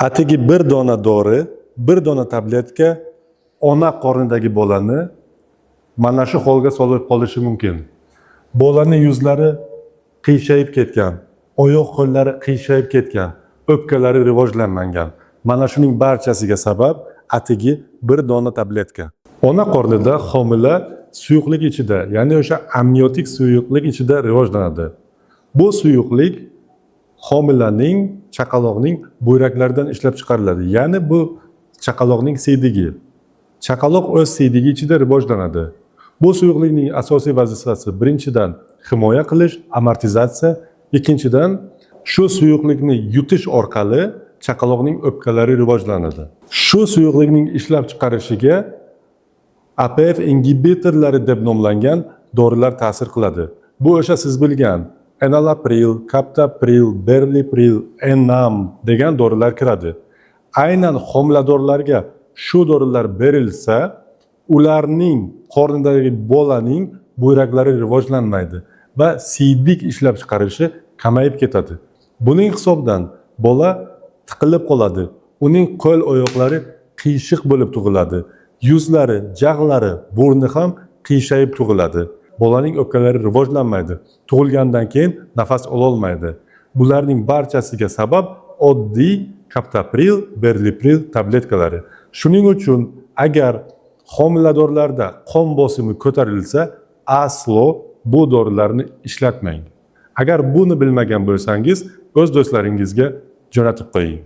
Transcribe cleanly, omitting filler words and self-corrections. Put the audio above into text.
Atigi bir dona dori, bir dona tabletka ona qornidagi bolani mana shu holga solib qolishi mumkin. Bolani yuzlari qiyshayib ketgan, oyoq qo'llari qiyshayib ketgan, o'pkalari rivojlanmagan. Mana shuning barchasiga sabab atigi bir dona tabletka. Ona qornida homila suyuqlik ichida, ya'ni o'sha amniotik suyuqlik ichida rivojlanadi. Bu suyuqlik homilaning, chaqaloqning buyraklaridan ishlab chiqariladi. Ya'ni bu chaqaloqning siydigi. Chaqaloq o'z siydigi ichida rivojlanadi. Bu suyuqlikning asosiy vazifasi birinchidan himoya qilish, amortizatsiya, ikkinchidan shu suyuqlikni yutish orqali chaqaloqning o'pkalari rivojlanadi. Shu suyuqlikning ishlab chiqarishiga APF ingibitorlari deb nomlangan dorilar ta'sir qiladi. Bu o'sha siz bilgan enalapril, captopril, berlipril, enam degan dorilar kiradi. Aynan homiladorlarga shu dorilar berilsa, ularning qornidagi bolaning buyraklari rivojlanmaydi va siydik ishlab chiqarishi kamayib ketadi. Buning hisobidan bola tiqilib qoladi. Uning qo'l oyoqlari qiyshiq bo'lib tug'iladi. Yuzlari, jag'lari, burni ham qiyshayib tug'iladi. Bolaning o'pkalari rivojlanmaydi. Tug'ilgandan keyin nafas ololmaydi. Bularning barchasiga sabab oddiy captopril, berlipril tabletkalari. Shuning uchun agar homiladorlarda qon bosimi ko'tarilsa, aslo bu dorilarni ishlatmang. Agar buni bilmagan bo'lsangiz, o'z do'stlaringizga jo'natib qo'ying.